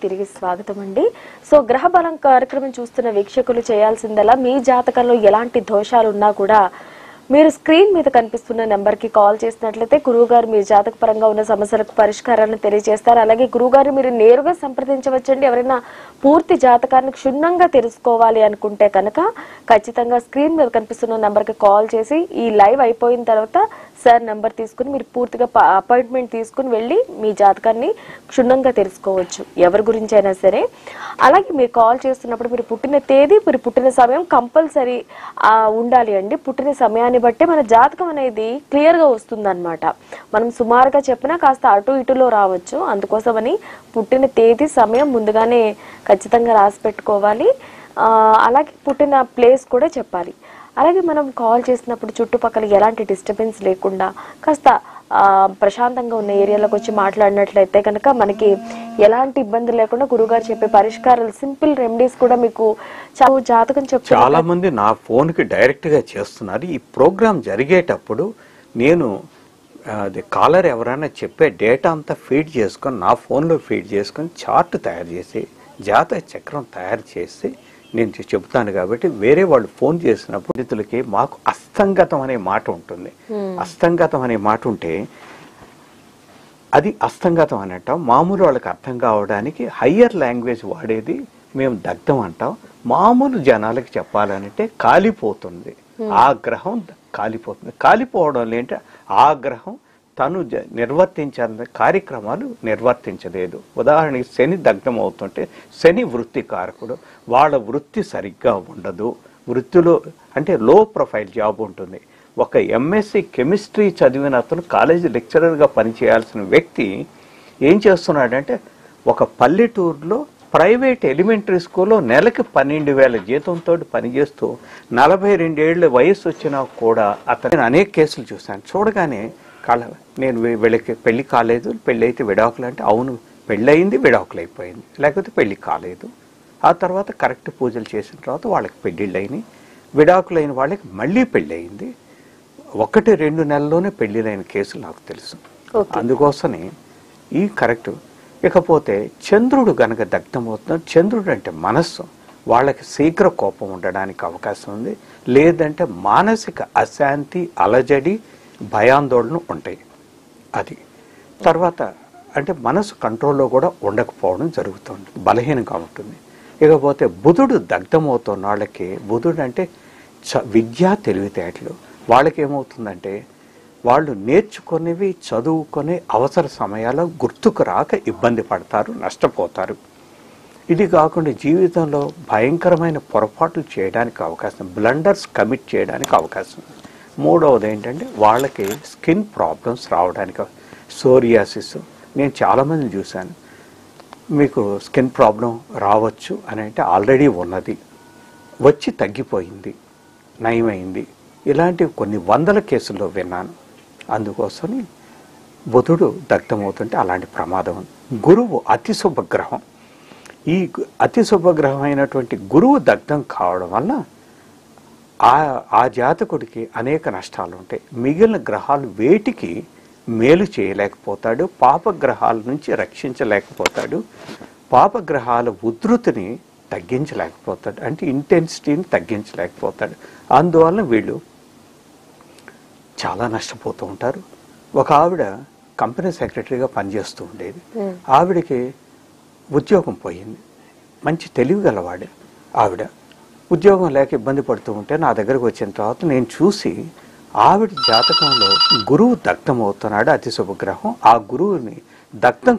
తిరిగి స్వాగతం అండి. సో గ్రహ బలం కార్యక్రమం చూస్తున్న వీక్షకులు చేయాల్సిందలా మీ జాతకంలో ఎలాంటి దోషాలు ఉన్నా కూడా మీరు స్క్రీన్ మీద కనిపిస్తున్న నెంబర్ కి కాల్ చేసినట్లయితే గురువు గారు మీ జాతక పరంగా ఉన్న సమస్యలకు పరిష్కారాలను తెలియజేస్తారు. అలాగే గురువు గారు మీరు నేరుగా సంప్రదించవచ్చండి. ఎవరైనా పూర్తి జాతకాన్ని క్షుణ్ణంగా తెలుసుకోవాలి అనుకుంటే కనుక ఖచ్చితంగా స్క్రీన్ మీద కనిపిస్తున్న నెంబర్ కి కాల్ చేసి ఈ లైవ్ అయిపోయిన తర్వాత సార్ నెంబర్ తీసుకుని మీరు పూర్తిగా అపాయింట్మెంట్ తీసుకుని వెళ్ళి మీ జాతకాన్ని క్షుణ్ణంగా తెలుసుకోవచ్చు, ఎవరి గురించి అయినా సరే. అలాగే మీరు కాల్ చేస్తున్నప్పుడు మీరు పుట్టిన తేదీ, మీరు పుట్టిన సమయం కంపల్సరీ ఉండాలి అండి. పుట్టిన సమయాన్ని బట్టి మన జాతకం అనేది క్లియర్ గా వస్తుంది అనమాట. మనం సుమారుగా చెప్పినా కాస్త అటు ఇటులో రావచ్చు. అందుకోసమని పుట్టిన తేదీ సమయం ముందుగానే ఖచ్చితంగా రాసి పెట్టుకోవాలి. అలాగే పుట్టిన ప్లేస్ కూడా చెప్పాలి. అలాగే మనం కాల్ చేసినప్పుడు చుట్టుపక్కల ఎలాంటి డిస్టర్బెన్స్ లేకుండా కాస్త ప్రశాంతంగా ఉన్న ఏరియాలోకి వచ్చి మాట్లాడినట్లయితే కనుక మనకి ఎలాంటి ఇబ్బంది లేకుండా గురుగారు చెప్పే పరిష్కారాలు, సింపుల్ రెమెడీస్ కూడా మీకు జాతకం చెప్తారు. చాలా మంది నా ఫోన్ కి డైరెక్ట్ గా చేస్తున్నారు. ఈ ప్రోగ్రామ్ జరిగేటప్పుడు నేను కాలర్ ఎవరైనా చెప్పే డేటా అంతా ఫీడ్ చేసుకొని నా ఫోన్లో ఫీడ్ చేసుకొని చార్ట్ తయారు చేసి జాతక చక్రం తయారు చేసి నేను చెబుతాను. కాబట్టి వేరే వాళ్ళు ఫోన్ చేసినప్పుడు పండితులకి మాకు అస్తంగతం అనే మాట ఉంటుంది. అస్తంగతం అనే మాట ఉంటే అది అస్తంగతం అని అంటాం. మామూలు వాళ్ళకి అర్థం కావడానికి హయ్యర్ లాంగ్వేజ్ వాడేది మేము దగ్ధం అంటాం. మామూలు జనాలకి చెప్పాలంటే కాలిపోతుంది, ఆ గ్రహం కాలిపోతుంది. కాలిపోవడం ఏంటంటే ఆ గ్రహం తను నిర్వర్తించాలని కార్యక్రమాలు నిర్వర్తించలేదు. ఉదాహరణకి శని దగ్ధం అవుతుంటే శని వృత్తి కారకుడు, వాళ్ళ వృత్తి సరిగ్గా ఉండదు. వృత్తిలో అంటే లో ప్రొఫైల్ జాబ్ ఉంటుంది. ఒక ఎంఎస్సి కెమిస్ట్రీ చదివిన అతను కాలేజీ లెక్చరర్గా పనిచేయాల్సిన వ్యక్తి ఏం చేస్తున్నాడంటే ఒక పల్లెటూరులో ప్రైవేట్ ఎలిమెంటరీ స్కూల్లో నెలకి 12,000 జీతంతో పనిచేస్తూ 42 ఏళ్ళ వయసు వచ్చినా కూడా అతను అనేక కేసులు చూశాను. చూడగానే నేను వీళ్ళకి పెళ్లి కాలేదు, పెళ్ళి అయితే విడాకులు అంటే అవును, పెళ్ళయింది విడాకులు అయిపోయింది, లేకపోతే పెళ్లి కాలేదు. ఆ తర్వాత కరెక్ట్ పూజలు చేసిన తర్వాత వాళ్ళకి పెళ్ళిళ్ళు అయినాయి. విడాకులైన వాళ్ళకి మళ్ళీ పెళ్ళి అయింది. 1-2 నెలల్లోనే పెళ్లిలైన కేసులు నాకు తెలుసు. అందుకోసమే ఈ కరెక్ట్. ఇకపోతే చంద్రుడు గనక దగ్ధమవుతున్నాడు. చంద్రుడు అంటే మనస్సు, వాళ్ళకి శీఘ్ర కోపం ఉండడానికి అవకాశం ఉంది. లేదంటే మానసిక అశాంతి, అలజడి, భయాందోళన ఉంటాయి. అది తర్వాత అంటే మనసు కంట్రోల్లో కూడా ఉండకపోవడం జరుగుతుంది, బలహీనంగా ఉంటుంది. ఇకపోతే బుధుడు దగ్ధమవుతున్న వాళ్ళకి, బుధుడు అంటే విద్యా తెలివితేటలు, వాళ్ళకి ఏమవుతుందంటే వాళ్ళు నేర్చుకునేవి చదువుకునే అవసర సమయాల్లో గుర్తుకు రాక ఇబ్బంది పడతారు, నష్టపోతారు. ఇది కాకుండా జీవితంలో భయంకరమైన పొరపాట్లు చేయడానికి అవకాశం, బ్లండర్స్ కమిట్ చేయడానికి అవకాశం. మూడవది ఏంటంటే వాళ్ళకి స్కిన్ ప్రాబ్లమ్స్ రావడానికి, సోరియాసిస్. నేను చాలామందిని చూశాను, మీకు స్కిన్ ప్రాబ్లం రావచ్చు అని అంటే ఆల్రెడీ ఉన్నది, వచ్చి తగ్గిపోయింది, నయమైంది, ఇలాంటివి కొన్ని వందల కేసుల్లో విన్నాను. అందుకోసమని బుధుడు దగ్ధమవుతుంటే అలాంటి ప్రమాదం ఉంది. గురువు అతి శుభగ్రహం. ఈ అతి శుభగ్రహం అయినటువంటి గురువు దగ్ధం కావడం వల్ల ఆ జాతకుడికి అనేక నష్టాలు ఉంటాయి. మిగిలిన గ్రహాలు వేటికి మేలు చేయలేకపోతాడు, పాపగ్రహాల నుంచి రక్షించలేకపోతాడు, పాపగ్రహాల ఉధృతిని తగ్గించలేకపోతాడు, అంటే ఇంటెన్సిటీని తగ్గించలేకపోతాడు. అందువలన వీళ్ళు చాలా నష్టపోతూ ఉంటారు. ఒక ఆవిడ కంపెనీ సెక్రటరీగా పనిచేస్తూ ఉండేది. ఆవిడకి ఉద్యోగం పోయింది. మంచి తెలివి గలవాడే ఆవిడ. ఉద్యోగం లేక ఇబ్బంది పడుతూ ఉంటే నా దగ్గరకు వచ్చిన తర్వాత నేను చూసి ఆవిడ జాతకంలో గురువు దగ్ధం అవుతున్నాడు, అతి శుభగ్రహం. ఆ గురువుని దగ్ధం